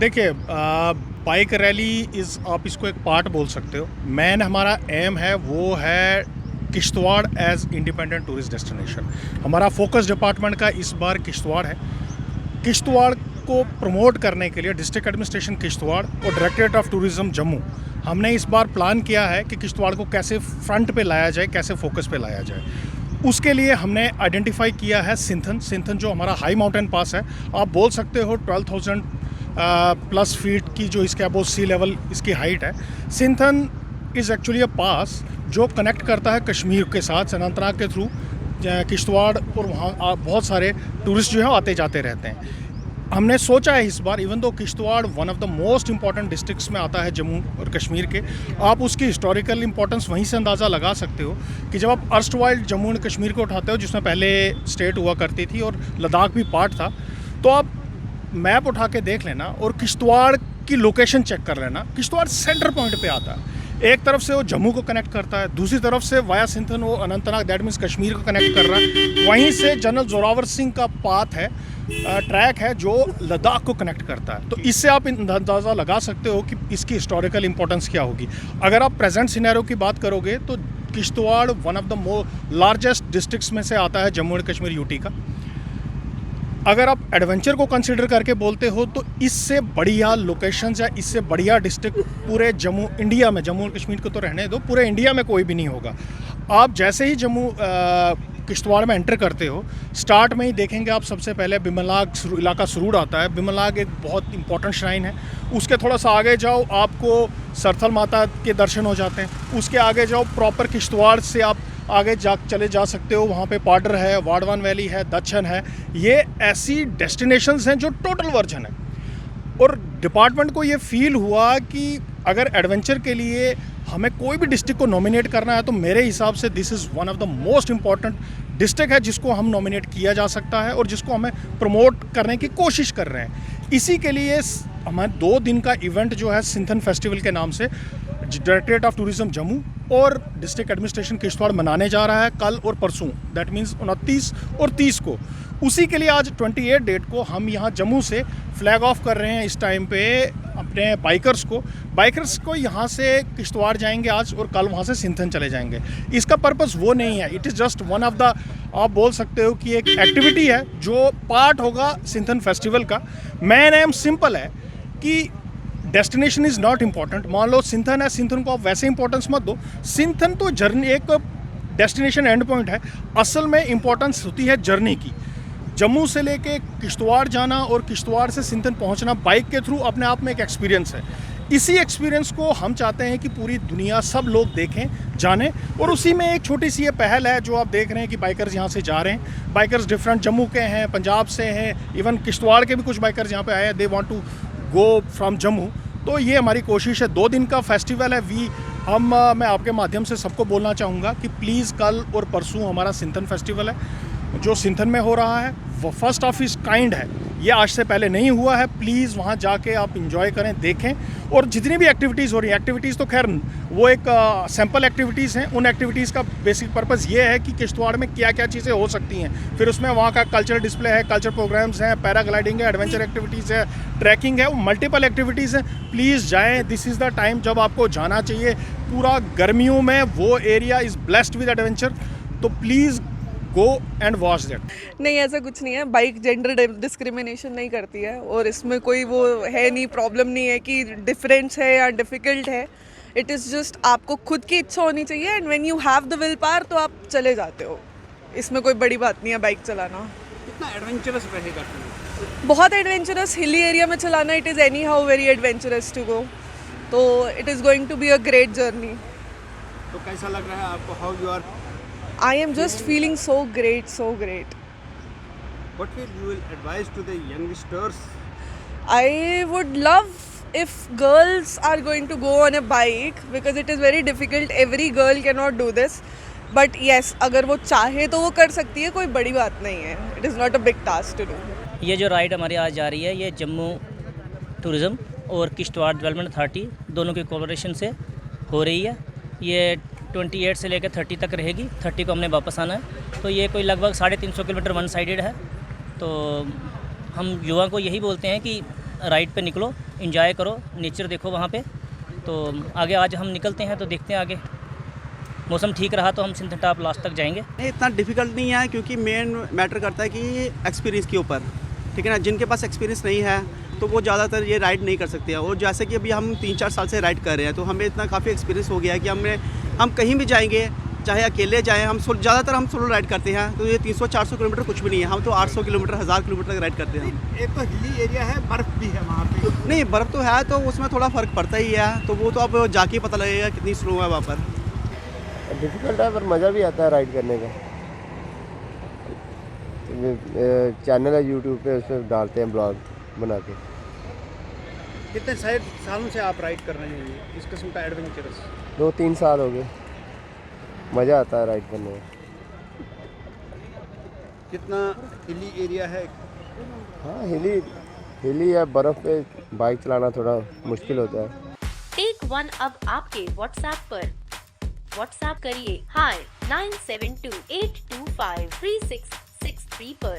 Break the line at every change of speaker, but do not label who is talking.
देखिए, bike rally is, आप इसको एक पार्ट बोल सकते हो। मेन हमारा एम है वो है Kishtwar as independent tourist destination. हमारा फोकस डिपार्टमेंट का इस बार किश्तवाड़ है। किश्तवाड़ को प्रमोट करने के लिए डिस्ट्रिक्ट एडमिनिस्ट्रेशन किश्तवाड़ और डायरेक्टरेट ऑफ टूरिज़्म जम्मू, हमने इस बार प्लान किया है कि किश्तवाड़ को कैसे फ्रंट पे लाया जाए, कैसे फोकस पे लाया जाए। उसके लिए हमने आइडेंटिफाई किया है सिंथन जो हमारा हाई माउंटेन पास है। आप बोल सकते हो 12,000 प्लस फीट की जो इसके अबोव सी लेवल इसकी हाइट है। सिंथन इज़ एक्चुअली अ पास जो कनेक्ट करता है कश्मीर के साथ अनंतनाग के थ्रू किश्तवाड़, और वहाँ बहुत सारे टूरिस्ट जो है आते जाते रहते हैं। हमने सोचा है इस बार, इवन दो Kishtwar one of the most important districts में आता है जम्मू और कश्मीर के, आप उसकी हिस्टोरिकल इंपॉर्टेंस वहीं से अंदाज़ा लगा सकते हो कि जब आप अर्स्टवाइल जम्मू और कश्मीर को उठाते हो, जिसमें पहले स्टेट हुआ करती थी और लद्दाख भी पार्ट था, तो आप मैप उठा के देख लेना और किश्तवाड़ की लोकेशन चेक कर लेना। किश्तवाड़ सेंटर पॉइंट पे आता है। एक तरफ से वो जम्मू को कनेक्ट करता है, दूसरी तरफ से वाया सिंथन वो अनंतनाग, दैट मीन्स कश्मीर को कनेक्ट कर रहा है। वहीं से जनरल जोरावर सिंह का पाथ है, ट्रैक है जो लद्दाख को कनेक्ट करता है। तो इससे आप अंदाज़ा लगा सकते हो कि इसकी हिस्टोरिकल इंपॉर्टेंस क्या होगी। अगर आप प्रेजेंट सिनेरियो की बात करोगे तो Kishtwar one of the largest districts में से आता है जम्मू एंड कश्मीर यूटी का। अगर आप एडवेंचर को कंसिडर करके बोलते हो तो इससे बढ़िया लोकेशंस या इससे बढ़िया डिस्ट्रिक्ट पूरे जम्मू इंडिया में, जम्मू और कश्मीर को तो रहने दो, पूरे इंडिया में कोई भी नहीं होगा। आप जैसे ही जम्मू किश्तवाड़ में एंटर करते हो, स्टार्ट में ही देखेंगे आप सबसे पहले बिमलाग इलाका सुरूड़ आता है। बिमलाग एक बहुत इंपॉर्टेंट श्राइन है। उसके थोड़ा सा आगे जाओ, आपको सरथल माता के दर्शन हो जाते हैं। उसके आगे जाओ, प्रॉपर किश्तवाड़ से आप आगे चले जा सकते हो। वहाँ पे पाडर है, वाडवान वैली है, दच्छन है। ये ऐसी डेस्टिनेशंस हैं जो टोटल वर्जन है। और डिपार्टमेंट को ये फील हुआ कि अगर एडवेंचर के लिए हमें कोई भी डिस्ट्रिक्ट को नॉमिनेट करना है तो मेरे हिसाब से this is one of the most important district है जिसको हम नॉमिनेट किया जा सकता है और जिसको हमें प्रमोट करने की कोशिश कर रहे हैं। इसी के लिए हमारे 2 दिन का इवेंट जो है सिंथन फेस्टिवल के नाम से डायरेक्टरेट ऑफ टूरिज्म जम्मू और डिस्ट्रिक्ट एडमिनिस्ट्रेशन किश्तवाड़ मनाने जा रहा है कल और परसों, दैट मीन्स 29 और 30 को। उसी के लिए आज 28 डेट को हम यहाँ जम्मू से फ्लैग ऑफ कर रहे हैं इस टाइम पे अपने बाइकर्स को यहाँ से किश्तवाड़ जाएंगे आज और कल वहाँ से सिंथन चले जाएंगे। इसका पर्पस वो नहीं है, it is just one of the, आप बोल सकते हो कि एक एक्टिविटी है जो पार्ट होगा सिंथन फेस्टिवल का। मेन एम सिंपल है कि डेस्टिनेशन इज़ नॉट इम्पॉर्टेंट। मान लो सिंथन है, सिंथन को आप वैसे इंपॉर्टेंस मत दो। सिंथन तो जर्नी एक डेस्टिनेशन एंड पॉइंट है, असल में इंपॉर्टेंस होती है जर्नी की। जम्मू से लेके किश्तवाड़ जाना और किश्तवाड़ से सिंथन पहुंचना बाइक के थ्रू अपने आप में एक एक्सपीरियंस है। इसी एक्सपीरियंस को हम चाहते हैं कि पूरी दुनिया, सब लोग देखें, जानें, और उसी में एक छोटी सी ये पहल है जो आप देख रहे हैं कि बाइकर्स यहाँ से जा रहे हैं। बाइकर्स डिफरेंट जम्मू के हैं, पंजाब से हैं, इवन किश्तवाड़ के भी कुछ बाइकर्स यहाँ पे आए हैं, they want to go from Jammu. तो ये हमारी कोशिश है। 2 दिन का फेस्टिवल है। मैं आपके माध्यम से सबको बोलना चाहूँगा कि प्लीज़ कल और परसों हमारा सिंथन फेस्टिवल है जो सिंथन में हो रहा है। वो फर्स्ट ऑफ इस काइंड है, ये आज से पहले नहीं हुआ है। प्लीज़ वहाँ जाके आप इंजॉय करें, देखें। और जितनी भी एक्टिविटीज़ हो रही हैं, एक्टिविटीज़ तो खैर वो एक सैम्पल एक्टिविटीज़ हैं। उन एक्टिविटीज़ का बेसिक पर्पज़ ये है कि किश्तवाड़ में क्या क्या चीज़ें हो सकती हैं। फिर उसमें वहाँ का कल्चरल डिस्प्ले है, कल्चर प्रोग्राम्स हैं, पैराग्लाइडिंग है, एडवेंचर एक्टिविटीज़ है, ट्रैकिंग है, मल्टीपल एक्टिविटीज़ हैं। प्लीज़ जाएँ, दिस इज़ द टाइम जब आपको जाना चाहिए। पूरा गर्मियों में वो area is blessed with adventure, तो please go and watch that.
नहीं, ऐसा कुछ नहीं है। बाइक जेंडर डिस्क्रिमिनेशन नहीं करती है और इसमें कोई वो है नहीं, प्रॉब्लम नहीं है कि डिफरेंस है या डिफ़िकल्ट है। इट इज़ जस्ट आपको खुद की इच्छा होनी चाहिए and when you have the will power तो आप चले जाते हो। इसमें कोई बड़ी बात नहीं है बाइक चलाना।
कितना एडवेंचरस रहेगा?
बहुत एडवेंचरस हिली एरिया में चलाना, it is anyhow very adventurous to go. तो it is going to be a great journey.
तो कैसा लग रहा है आपको? How you are?
I am just feeling so great, so great.
What will you advise to the youngsters?
I would love if girls are going to go on a bike because it is very difficult. Every girl cannot do this. But yes, अगर वो चाहे तो वो कर सकती है, कोई बड़ी बात नहीं है. It is not a big task to do.
ये जो राइड हमारी आज जा रही है, ये जम्मू टूरिज़्म और किश्तवाड़ डेवलपमेंट अथॉरिटी दोनों के कोऑपरेशन से हो रही है। ये 28 से लेकर 30 तक रहेगी। 30 को हमने वापस आना है। तो ये कोई लगभग 350 किलोमीटर वन साइडेड है। तो हम युवा को यही बोलते हैं कि राइड पे निकलो, इंजॉय करो, नेचर देखो वहाँ पे। तो आगे आज हम निकलते हैं तो देखते हैं आगे, मौसम ठीक रहा तो हम सिंथन टॉप लास्ट तक जाएंगे।
नहीं, इतना डिफ़िकल्ट नहीं है क्योंकि मेन मैटर करता है कि एक्सपीरियंस के ऊपर, ठीक है ना। जिनके पास एक्सपीरियंस नहीं है तो वो ज़्यादातर ये राइड नहीं कर सकते हैं। और जैसे कि अभी हम 3-4 साल से राइड कर रहे हैं तो हमें इतना काफ़ी एक्सपीरियंस हो गया है कि हम कहीं भी जाएंगे, चाहे अकेले जाएँ, ज़्यादातर हम सोलो राइड करते हैं। तो ये 300-400 किलोमीटर कुछ भी नहीं है, हम तो 800 किलोमीटर 1000 किलोमीटर तक राइड करते हैं।
एक तो हिली एरिया है, बर्फ भी है वहाँ पे।
नहीं, बर्फ़ तो है तो उसमें थोड़ा फ़र्क पड़ता ही है, तो वो तो अब जाके पता लगेगा कितनी स्लो है वहाँ पर।
डिफ़िकल्ट है पर मज़ा भी आता है राइड करने का। चैनल है यूट्यूब पे, उस पर डालते हैं ब्लॉग बना के।
कितने सालों से आप राइड कर रहे हैं इस किस्म का एडवेंचरस?
2-3 साल हो गए। मज़ा आता है राइड करने में।
कितना हिली एरिया है?
हाँ, हिली है, बर्फ़ पे बाइक चलाना थोड़ा मुश्किल होता है।
टेक वन अब आपके व्हाट्सएप पर। व्हाट्सएप करिए हाय 9728253663 पर।